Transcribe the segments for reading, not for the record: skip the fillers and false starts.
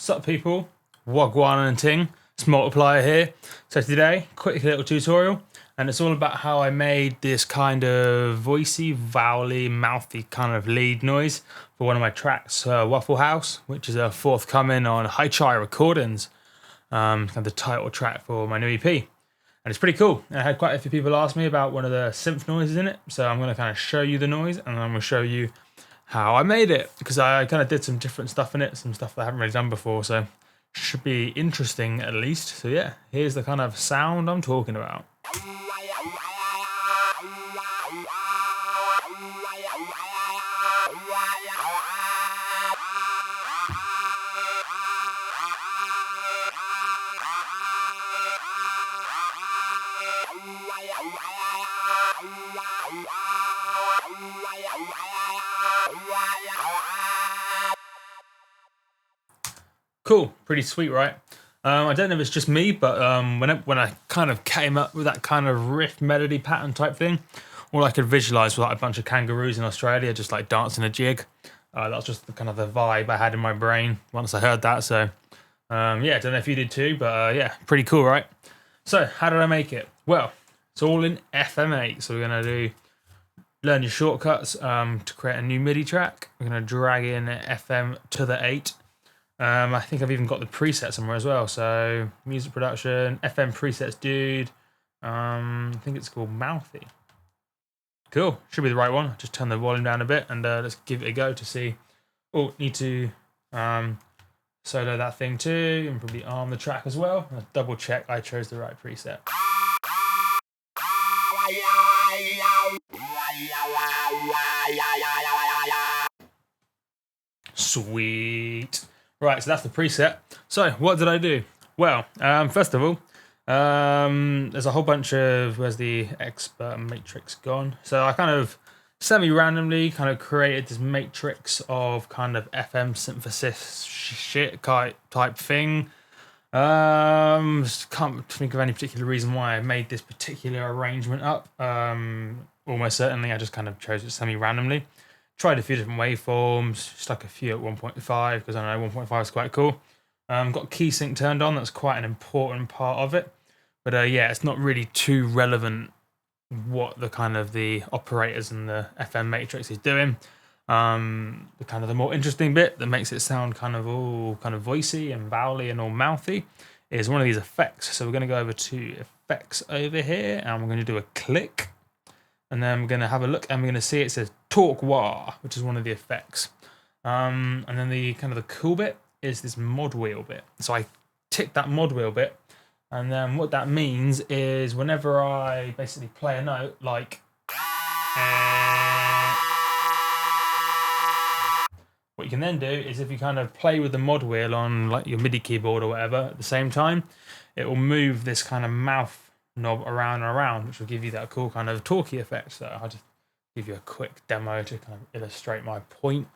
Sup people, Wagwan and Ting, it's Multiplier here. So today, quick little tutorial, and it's all about how I made this kind of voicey, vowely, mouthy kind of lead noise for one of my tracks, Waffle House, which is a forthcoming on Hi-Chi Recordings, kind of the title track for my new EP. And it's pretty cool. I had quite a few people ask me about one of the synth noises in it, so I'm going to kind of show you the noise, and I'm going to show you how I made it, because I kind of did some different stuff in it, some stuff that I haven't really done before, so should be interesting at least. So yeah, here's the kind of sound I'm talking about. Cool, pretty sweet, right? I don't know if it's just me, but when I kind of came up with that kind of riff melody pattern type thing, all I could visualize was like a bunch of kangaroos in Australia just like dancing a jig. That was just the kind of the vibe I had in my brain once I heard that. So yeah, I don't know if you did too, but yeah, pretty cool, right? So how did I make it? Well, it's all in FM8. So we're gonna learn your shortcuts to create a new MIDI track. We're gonna drag in FM to the 8. I think I've even got the preset somewhere as well. So music production, FM presets, dude. I think it's called Mouthey. Cool, should be the right one. Just turn the volume down a bit and let's give it a go to see. Oh, need to solo that thing too, and probably arm the track as well. I'll double check I chose the right preset. Sweet. Right, so that's the preset. So what did I do? Well, first of all, there's a whole bunch of, where's the expert matrix gone? So I kind of semi-randomly kind of created this matrix of kind of FM synthesis shit type thing. Just can't think of any particular reason why I made this particular arrangement up. Almost certainly I just kind of chose it semi-randomly. Tried a few different waveforms, stuck a few at 1.5 because I know 1.5 is quite cool. Got key sync turned on, that's quite an important part of it. But yeah, it's not really too relevant what the kind of the operators and the FM matrix is doing. The kind of the more interesting bit that makes it sound kind of all kind of voicey and vowely and all mouthy is one of these effects. So we're going to go over to effects over here, and we're going to do a click. And then we're going to have a look, and we're going to see it says Talk Wah, which is one of the effects. And then the kind of the cool bit is this mod wheel bit. So I tick that mod wheel bit, and then what that means is whenever I basically play a note, like what you can then do is if you kind of play with the mod wheel on like your MIDI keyboard or whatever at the same time, it will move this kind of mouth knob around and around, which will give you that cool kind of talky effect. So I'll just give you a quick demo to kind of illustrate my point.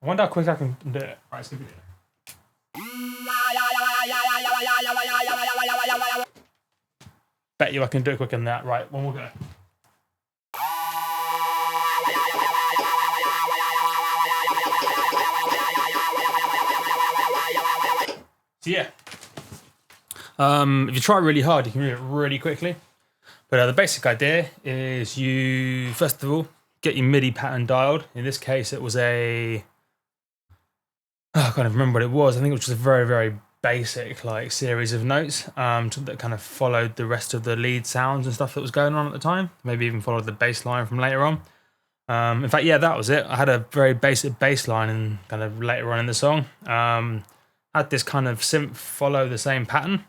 I wonder how quick I can do it. Right, let's give it. Bet you I can do it quicker than that. Right, one more go. So yeah, if you try really hard, you can do it really quickly. But the basic idea is you, first of all, get your MIDI pattern dialed. In this case, it was I can't even remember what it was. I think it was just a very, very basic like series of notes that kind of followed the rest of the lead sounds and stuff that was going on at the time. Maybe even followed the bass line from later on. In fact, yeah, that was it. I had a very basic bass line and kind of later on in the song. Had this kind of synth follow the same pattern,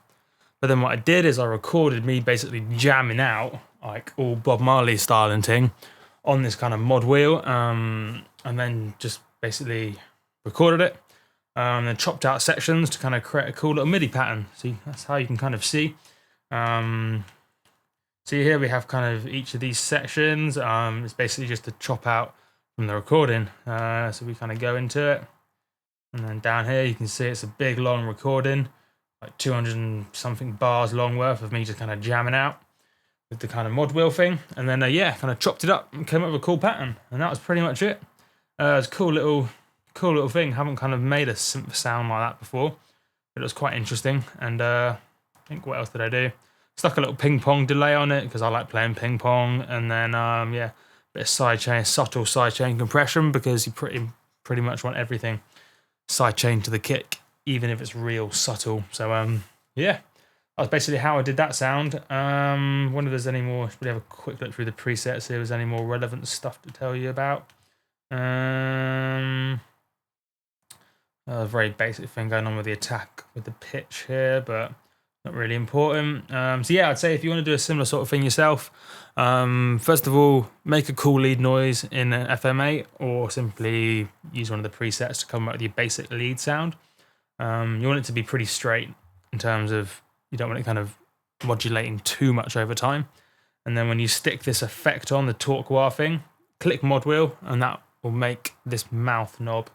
but then what I did is I recorded me basically jamming out like all Bob Marley style and thing on this kind of mod wheel, and then just basically recorded it, and then chopped out sections to kind of create a cool little MIDI pattern. See, that's how you can kind of see. See here we have kind of each of these sections. It's basically just to chop out from the recording. So we kind of go into it. And then down here you can see it's a big long recording like 200 and something bars long worth of me just kind of jamming out with the kind of mod wheel thing, and then yeah, kind of chopped it up and came up with a cool pattern, and that was pretty much it. It's a cool little thing. Haven't kind of made a synth sound like that before, but it was quite interesting. And I think, what else did I do? Stuck a little ping pong delay on it because I like playing ping pong, and then yeah, bit of sidechain, subtle sidechain compression, because you pretty much want everything sidechain to the kick, even if it's real subtle. So yeah, that's basically how I did that sound. Wonder if there's any more. Should we have a quick look through the presets, see if there's any more relevant stuff to tell you about. A very basic thing going on with the attack with the pitch here, but not really important. So yeah, I'd say if you want to do a similar sort of thing yourself, first of all, make a cool lead noise in an FM8, or simply use one of the presets to come up with your basic lead sound. You want it to be pretty straight in terms of, you don't want it kind of modulating too much over time. And then when you stick this effect on, the torque wah thing, click mod wheel, and that will make this mouth knob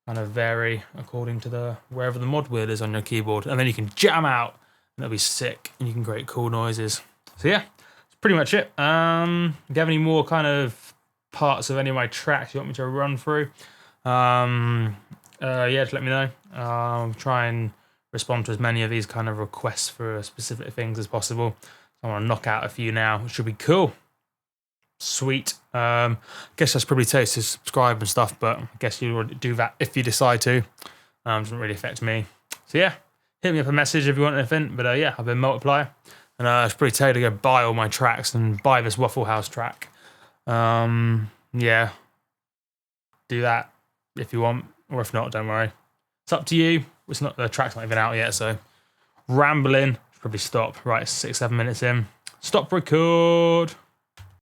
kind of vary according to the wherever the mod wheel is on your keyboard, and then you can jam out, and it'll be sick, and you can create cool noises. So yeah, that's pretty much it. If you have any more kind of parts of any of my tracks you want me to run through, yeah, just let me know. I'll try and respond to as many of these kind of requests for specific things as possible. I want to knock out a few now, which should be cool. Sweet. Guess that's probably tell you to subscribe and stuff, but I guess you would do that if you decide to. Doesn't really affect me. So yeah, hit me up a message if you want anything. But yeah, I've been Multiplier, and I should probably tell you to go buy all my tracks and buy this Waffle House track. Yeah, do that if you want, or if not, don't worry. It's up to you. It's not, the track's not even out yet, so rambling. Should probably stop. Right, 6-7 minutes in. Stop record.